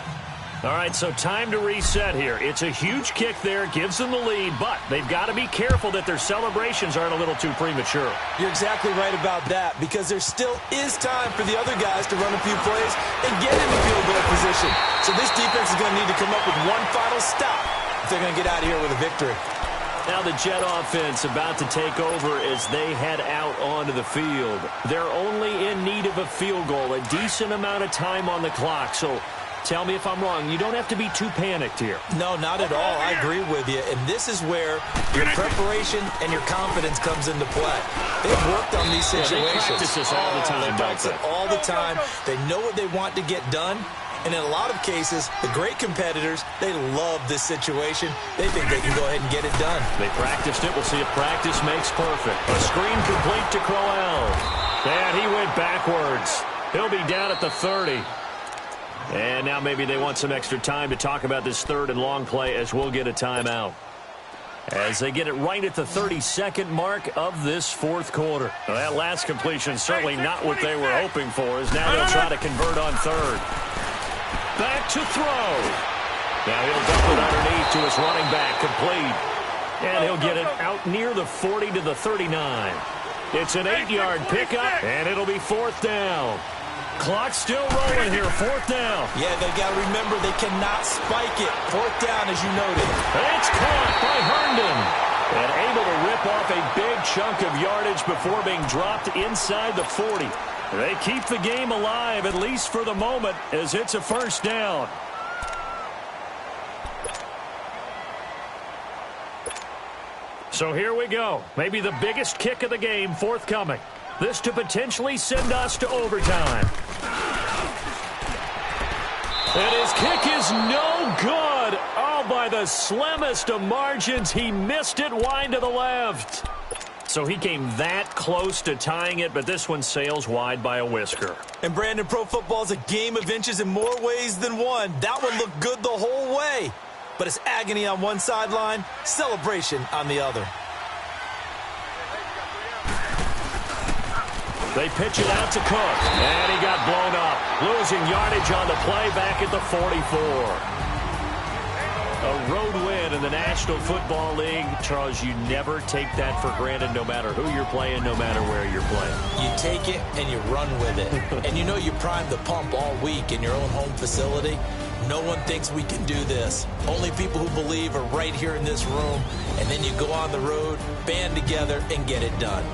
All right, so time to reset here. It's a huge kick there, gives them the lead, but they've got to be careful that their celebrations aren't a little too premature. You're exactly right about that, because there still is time for the other guys to run a few plays and get into field goal position. So this defense is going to need to come up with one final stop if they're going to get out of here with a victory. Now the Jet offense about to take over as they head out onto the field. They're only in need of a field goal, a decent amount of time on the clock. So tell me if I'm wrong. You don't have to be too panicked here. No, not at all. I agree with you. And this is where your preparation and your confidence comes into play. They've worked on these situations. They practice this all the time. They practice it all the time. They know what they want to get done. And in a lot of cases, the great competitors, they love this situation. They think they can go ahead and get it done. They practiced it. We'll see if practice makes perfect. A screen complete to Crowell. And he went backwards. He'll be down at the 30. And now maybe they want some extra time to talk about this third and long play as we'll get a timeout. As they get it right at the 32nd mark of this fourth quarter. Well, that last completion certainly not what they were hoping for, as now they'll try to convert on third. Back to throw. Now he'll dump it underneath to his running back, complete. And he'll get it out near the 40 to the 39. It's an 8-yard pickup, and it'll be fourth down. Clock still rolling here, fourth down. Yeah, they got to remember they cannot spike it. Fourth down, as you noted. It's caught by Herndon. And able to rip off a big chunk of yardage before being dropped inside the 40. They keep the game alive, at least for the moment, as it's a first down. So here we go. Maybe the biggest kick of the game forthcoming. This to potentially send us to overtime. And his kick is no good. Oh, by the slimmest of margins, he missed it wide to the left. So he came that close to tying it, but this one sails wide by a whisker. And Brandon, pro football is a game of inches in more ways than one. That one looked good the whole way. But it's agony on one sideline, celebration on the other. They pitch it out to Cook, and he got blown up. Losing yardage on the play back at the 44. A road win in the National Football League. Charles, you never take that for granted, no matter who you're playing, no matter where you're playing. You take it and you run with it. And you know you primed the pump all week in your own home facility. No one thinks we can do this. Only people who believe are right here in this room. And then you go on the road, band together, and get it done.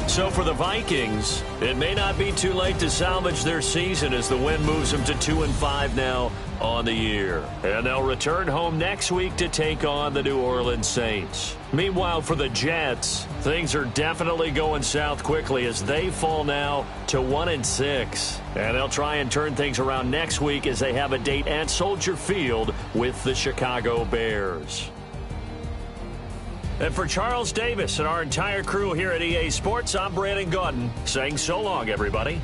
So for the Vikings, it may not be too late to salvage their season as the win moves them to 2-5 now on the year. And they'll return home next week to take on the New Orleans Saints. Meanwhile, for the Jets, things are definitely going south quickly as they fall now to 1-6. And they'll try and turn things around next week as they have a date at Soldier Field with the Chicago Bears. And for Charles Davis and our entire crew here at EA Sports, I'm Brandon Gaudin saying so long, everybody.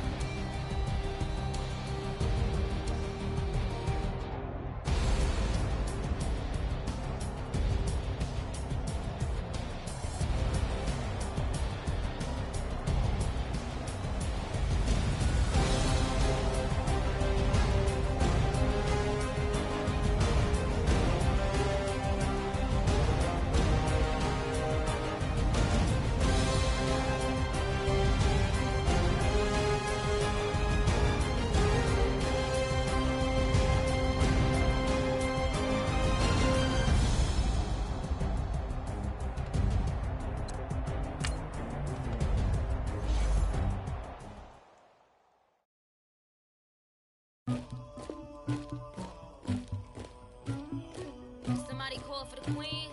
Somebody call for the queen.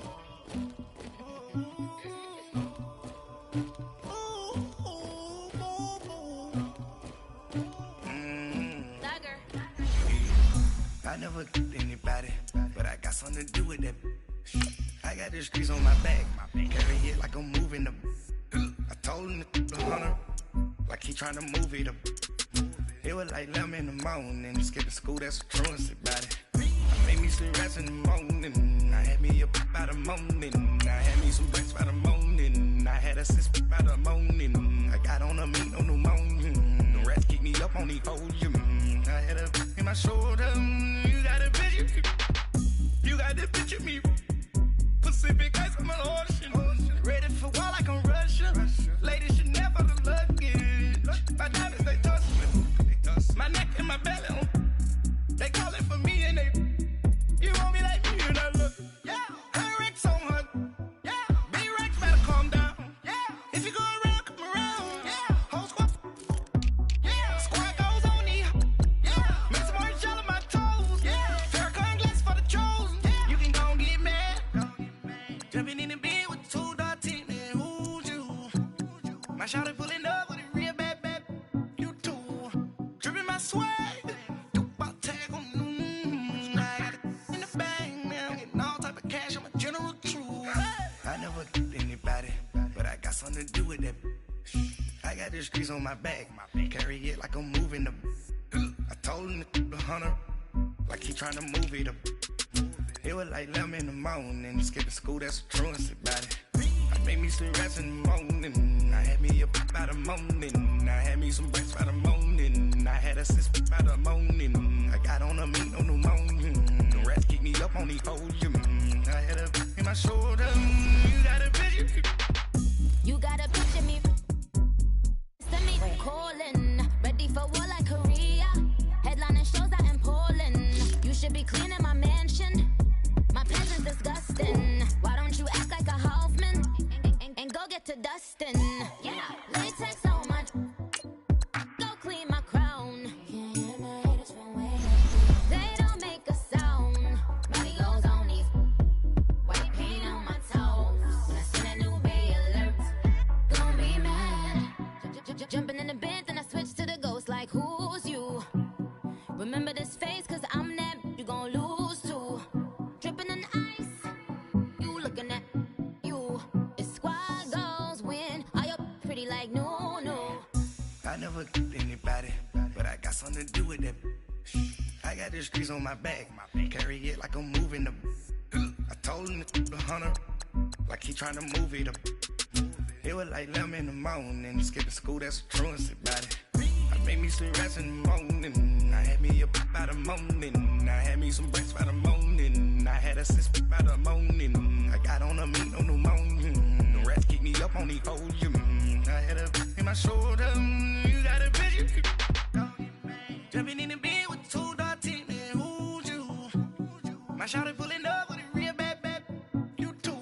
I never anybody, but I got something to do with that. I got the streets on my back, carry it like I'm moving them. I told him the hunter, like he trying to move it up. It was like 11 in the morning, skipping school, that's a truancy about it. I made me some rest in the morning, I had me up by the morning. I had me some breaks by the morning, I had a six by the morning. I got on a meat on the morning, the rest keep me up on the podium. I had a in my shoulder, you got a picture, you got the picture me. Pacific ice, I'm an ocean, ready for war like I'm Russia. Ladies should never the luggage, my diamonds they touch me. My neck and my belly, they call it for me and they, you want me like me and I look, yeah, her Rex on her, yeah, B-Rex better calm down, yeah, if you go around, come around, yeah, whole squad, yeah, squad goes on me, yeah, make some orange gel on my toes, yeah, Farrakhan glass for the chosen, yeah, you can go and get mad, jumping in the bed with 2 dark teeth, man, who's you, my shawty pulling up with a real bad, you too. Swag, about tag on I got it in the bag, man. I'm getting all type of cash. I'm a general truth. I never anybody, but I got something to do with that. I got the streets on my back, carry it like I'm moving them. I told him the hunter, like he trying to move it up. It was like 11 in the morning, skipping school, that's a truancy about it. I made me some rest in the morning, I had me up by the morning. I had me some breaks by the morning, I had a six by the morning. I got on a meat on the morning, the rest keep me up on the podium. I had a in my shoulder, you got a picture. You got a picture me, send me calling, ready for war like Korea. Headlining shows out in Poland, you should be cleaning my mansion. My presence disgusting, why don't you act like a Hoffman and go get to dustin'? Yeah, latex on my, go clean my crown. They don't make a sound, money goes on these white paint on my toes. When I see that new Bay alert, gon' be mad. Jumping in the bed, then I switch to the ghost like who's you? Remember this face, cause I'm that you gon' lose too. Dripping in ice, you looking at you. It's squad goals win. Are you pretty like no, no? I never anybody, but I got something to do with that. I got the streets on my back, carry it like I'm moving them. I told him the hunter, like he trying to move it up. It was like 11 in the morning, skipping school, that's a truancy about it. I made me some rest in the morning, I had me up by the morning. I had me some breaks by the morning, I had a six by the morning. I got on a meat on the morning, the rest keep me up on the podium. I had a in my shoulder, you got a picture. Jumping in the bed with 2 dark teeth, man, who's you? My shawty pulling up with a real bad, you too.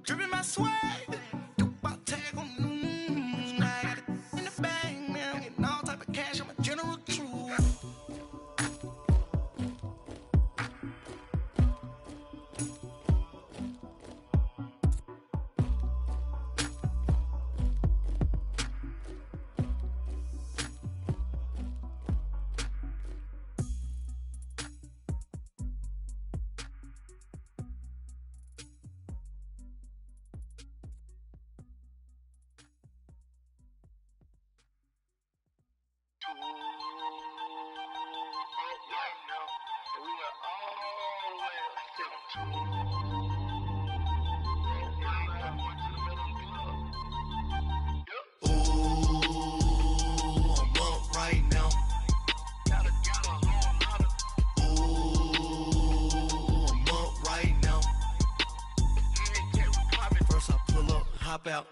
Dripping my swag, about tag on I got it in the bag, man. I'm getting all type of cash, I'm a general truth. Hop out,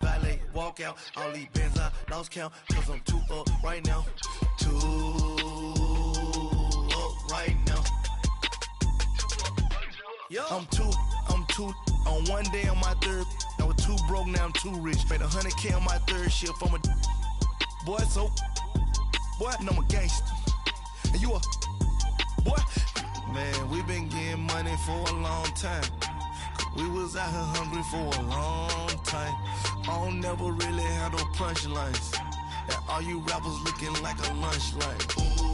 valet, walk out. All these bands I lost count, cause I'm too up right now. Too up right now. I'm too on one day on my third. I was too broke, now I'm too rich. Made 100K on my third shift. I'm a boy, so boy, and I'm a gangster. And you a boy. Man, we been getting money for a long time. We was out here hungry for a long time. I don't never really have no punchlines. And all you rappers looking like a lunch line. Ooh,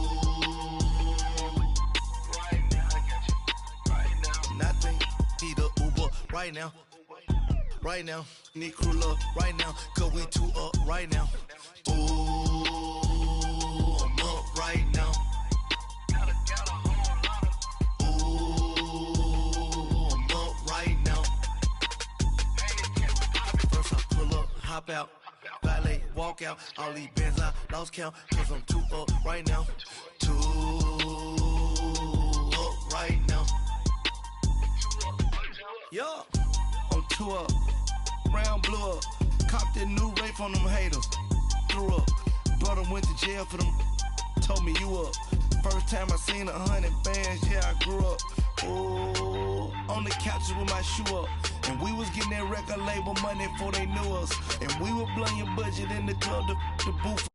right now. Right now, need crew up right now, cause we two up right now. Ooh, I'm up right now. Ooh, I'm up right now. First I pull up, hop out, valet, walk out. All these bands I lost count, cause I'm two up right now. Two up right now. Yeah, I'm two up. Round blew up, copped that new rape on them haters. Threw up, brother went to jail for them. Told me you up. First time I seen 100 bands, yeah I grew up. Ooh, on the couches with my shoe up, and we was getting that record label money before they knew us. And we were blowing your budget in the club, the booth.